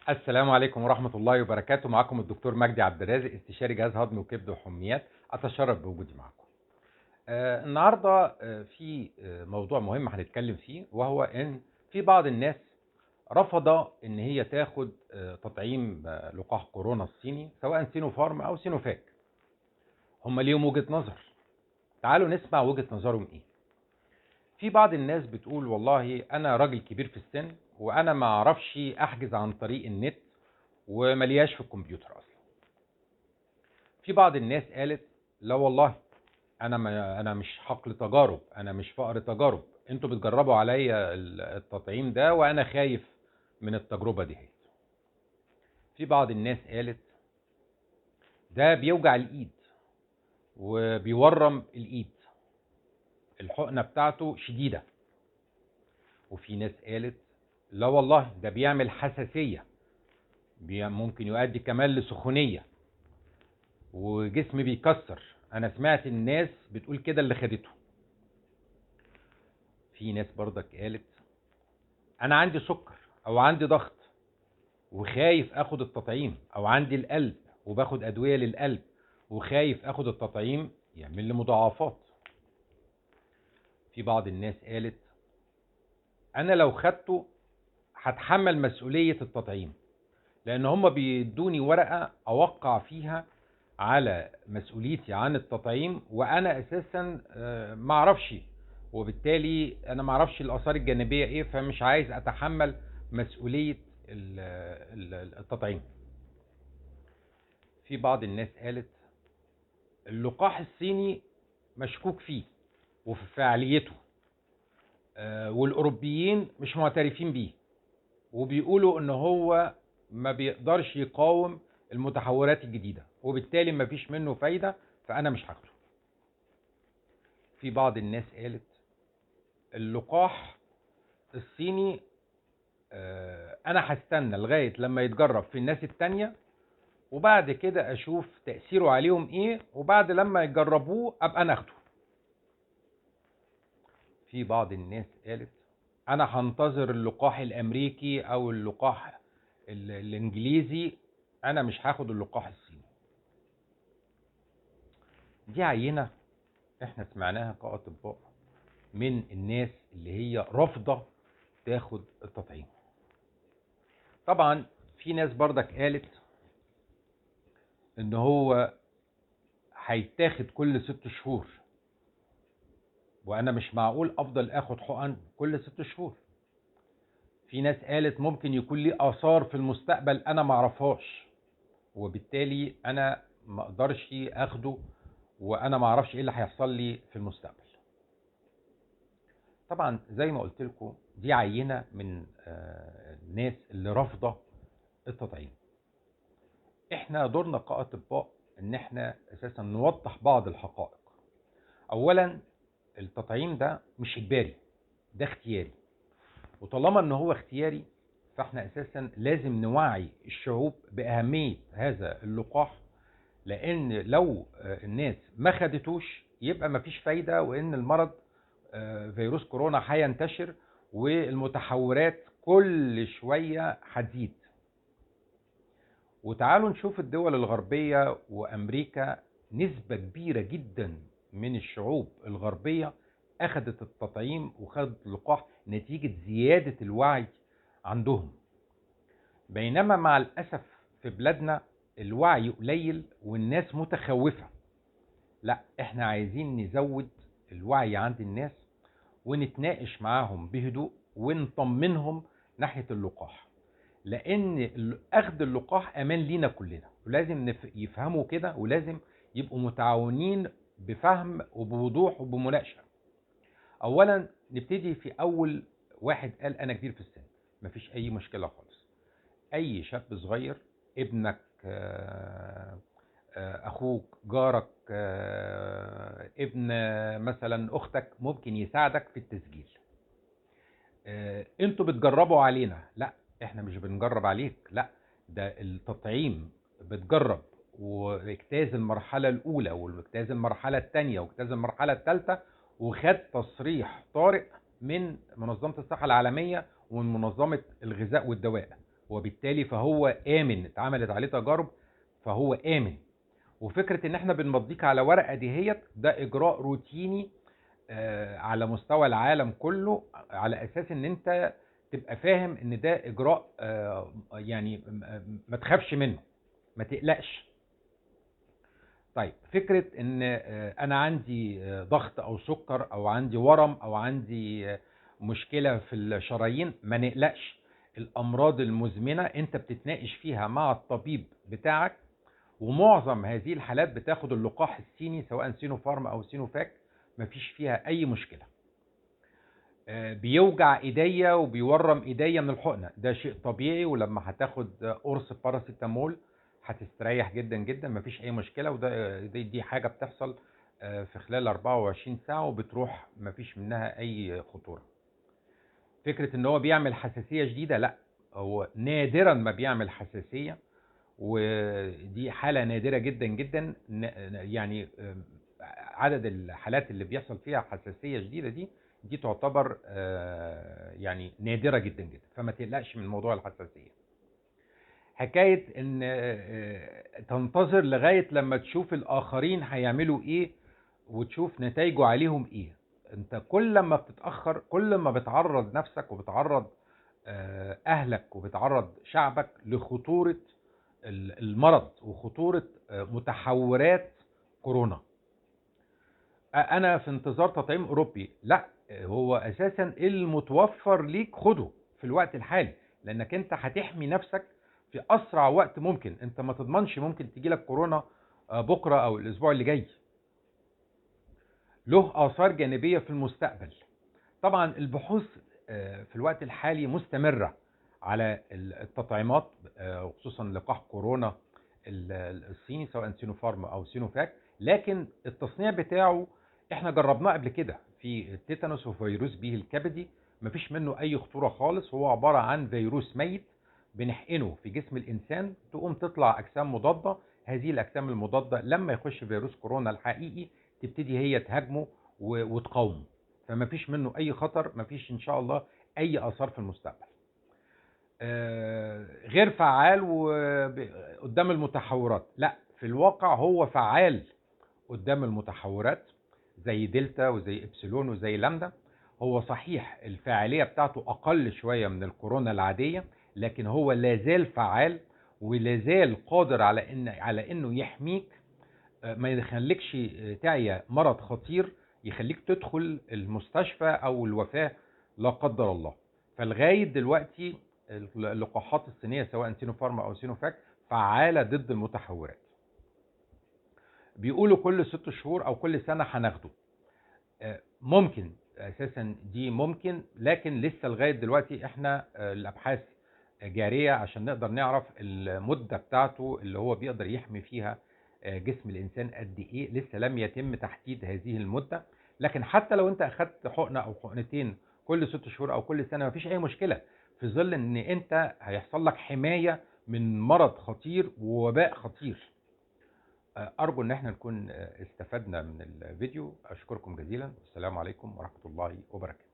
السلام عليكم ورحمة الله وبركاته. معكم الدكتور مجدي عبد الرازق، استشاري جهاز هضمي وكبد وحميات. أتشرف بوجودي معكم. النهاردة في موضوع مهم هنتكلم فيه، وهو إن في بعض الناس رفض إن هي تاخد تطعيم لقاح كورونا الصيني، سواء سينوفارم أو سينوفاك. هم ليهم وجهة نظر. تعالوا نسمع وجهة نظرهم إيه. في بعض الناس بتقول والله أنا راجل كبير في السن، وأنا ما أعرفش أحجز عن طريق النت، وملياش في الكمبيوتر أصلا. في بعض الناس قالت لا والله، انا مش حقل تجارب، انا مش فقر تجارب، انتوا بتجربوا عليا التطعيم ده وانا خايف من التجربه دي. في بعض الناس قالت ده بيوجع الايد وبيورم الايد، الحقنه بتاعته شديده. وفي ناس قالت لا والله، ده بيعمل حساسيه، ممكن يؤدي كمان لسخونيه وجسمي بيكسر. انا سمعت الناس بتقول كده اللي خدته. في ناس برضك قالت انا عندي سكر او عندي ضغط وخايف اخد التطعيم، او عندي القلب وباخد ادوية للقلب وخايف اخد التطعيم يعمل لي مضاعفات. في بعض الناس قالت انا لو خدته هتحمل مسؤولية التطعيم، لان هم بيدوني ورقة اوقع فيها على مسؤوليتي عن التطعيم، وانا اساسا ما اعرفش، وبالتالي انا ما اعرفش الاثار الجانبيه ايه، فمش عايز اتحمل مسؤوليه التطعيم. في بعض الناس قالت اللقاح الصيني مشكوك فيه وفي فعاليته، والاوروبيين مش معترفين بيه، وبيقولوا ان هو ما بيقدرش يقاوم المتحورات الجديده، وبالتالي ما فيش منه فايده، فانا مش هاخده. في بعض الناس قالت اللقاح الصيني انا هستنى لغايه لما يتجرب في الناس التانية، وبعد كده اشوف تاثيره عليهم ايه، وبعد لما يجربوه ابقى ناخده. في بعض الناس قالت انا هنتظر اللقاح الامريكي او اللقاح الانجليزي، انا مش هاخد اللقاح الصيني. دي عينه احنا سمعناها كاطباء من الناس اللي هي رافضه تاخد التطعيم. طبعا في ناس بردك قالت ان هو هيتاخد كل 6 شهور، وانا مش معقول افضل اخد حقن كل 6 شهور. في ناس قالت ممكن يكون لي اثار في المستقبل انا معرفهاش، وبالتالي انا ما اقدرش اخده، وانا ما اعرفش ايه اللي هيحصل لي في المستقبل. طبعا زي ما قلت لكم دي عينه من الناس اللي رافضه التطعيم. احنا دورنا كاطباء ان احنا اساسا نوضح بعض الحقائق. اولا، التطعيم ده مش اجباري، ده اختياري، وطالما ان هو اختياري فاحنا اساسا لازم نوعي الشعوب باهميه هذا اللقاح، لان لو الناس ما خدتوش يبقى مفيش فايده، وان المرض فيروس كورونا هينتشر، والمتحورات كل شويه هتزيد. وتعالوا نشوف الدول الغربيه وامريكا، نسبه كبيره جدا من الشعوب الغربيه اخذت التطعيم وخدت اللقاح نتيجه زياده الوعي عندهم. بينما مع الاسف في بلادنا الوعي قليل والناس متخوفه. لا، احنا عايزين نزود الوعي عند الناس، ونتناقش معاهم بهدوء ونطمنهم ناحيه اللقاح، لان اخذ اللقاح امان لينا كلنا، ولازم يفهموا كده، ولازم يبقوا متعاونين بفهم وبوضوح وبمناقشه. اولا نبتدي في اول واحد قال انا كبير في السن، مفيش اي مشكله خالص. اي شاب صغير، ابنك، اخوك، جارك، ابن مثلا اختك، ممكن يساعدك في التسجيل. انتوا بتجربوا علينا؟ لا، احنا مش بنجرب عليك، لا، ده التطعيم بتجرب واجتاز المرحلة الأولى واجتاز المرحلة الثانية واجتاز المرحلة الثالثة، وخد تصريح طارئ من منظمة الصحة العالمية ومن منظمة الغذاء والدواء، وبالتالي فهو آمن، اتعملت عليه تجارب فهو آمن. وفكرة ان احنا بنمضيك على ورقة دهيت ده اجراء روتيني على مستوى العالم كله، على اساس ان انت تبقى فاهم ان ده اجراء يعني ما تخافش منه، ما تقلقش. طيب فكرة ان انا عندي ضغط او سكر او عندي ورم او عندي مشكلة في الشرايين، ما نقلقش. الامراض المزمنة انت بتتناقش فيها مع الطبيب بتاعك، ومعظم هذه الحالات بتاخد اللقاح الصيني سواء سينوفارم او سينوفاك، مفيش فيها اي مشكلة. بيوجع ايديا وبيورم ايديا من الحقنة، ده شيء طبيعي، ولما هتاخد قرص باراسيتامول هتستريح جدا جدا، مفيش اي مشكلة. وده دي حاجة بتحصل في خلال 24 ساعة وبتروح، مفيش منها اي خطورة. فكرة ان هو بيعمل حساسية شديدة، لا، هو نادرا ما بيعمل حساسية، ودي حالة نادرة جدا جدا. يعني عدد الحالات اللي بيحصل فيها حساسية شديدة دي تعتبر يعني نادرة جدا جدا، فما تقلقش من موضوع الحساسية. حكاية ان تنتظر لغاية لما تشوف الآخرين هيعملوا ايه وتشوف نتائجه عليهم ايه. انت كل ما بتتأخر كل ما بتعرض نفسك وبتعرض اهلك وبتعرض شعبك لخطورة المرض وخطورة متحورات كورونا. انا في انتظار تطعيم اوروبي؟ لا، هو اساسا المتوفر ليك خده في الوقت الحالي، لانك انت هتحمي نفسك في اسرع وقت ممكن. انت ما تضمنش، ممكن تجيلك كورونا بكرة او الاسبوع اللي جاي، له آثار جانبية في المستقبل. طبعا البحوث في الوقت الحالي مستمرة على التطعيمات، وخصوصا لقاح كورونا الصيني سواء سينوفارم او سينوفاك، لكن التصنيع بتاعه احنا جربناه قبل كده في التيتانوس وفيروس بيه الكبدي، مفيش منه اي خطورة خالص. هو عبارة عن فيروس ميت بنحقنه في جسم الانسان، تقوم تطلع اجسام مضادة. هذه الاجسام المضادة لما يخش فيروس كورونا الحقيقي تبتدي هي تهاجمه وتقاومه، فمفيش منه اي خطر، مفيش ان شاء الله اي اثار في المستقبل. غير فعال قدام المتحورات، لا، في الواقع هو فعال قدام المتحورات زي دلتا وزي ابسلون وزي لامدا. هو صحيح الفاعلية بتاعته اقل شوية من الكورونا العادية، لكن هو لازال فعال ولازال قادر على انه يحميك، ما يخليكش تعيا مرض خطير يخليك تدخل المستشفى او الوفاة لا قدر الله. فلغاية دلوقتي اللقاحات الصينية سواء سينوفارما او سينوفاك فعالة ضد المتحورات. بيقولوا كل 6 شهور او كل سنة هناخده، ممكن اساسا دي ممكن، لكن لسه لغاية دلوقتي احنا الابحاث جارية عشان نقدر نعرف المدة بتاعته اللي هو بيقدر يحمي فيها جسم الانسان قد ايه. لسه لم يتم تحديد هذه المدة، لكن حتى لو انت اخدت حقنة او حقنتين كل 6 شهور او كل سنة مفيش اي مشكلة، في ظل ان انت هيحصل لك حماية من مرض خطير ووباء خطير. ارجو ان احنا نكون استفدنا من الفيديو. اشكركم جزيلا، والسلام عليكم ورحمة الله وبركاته.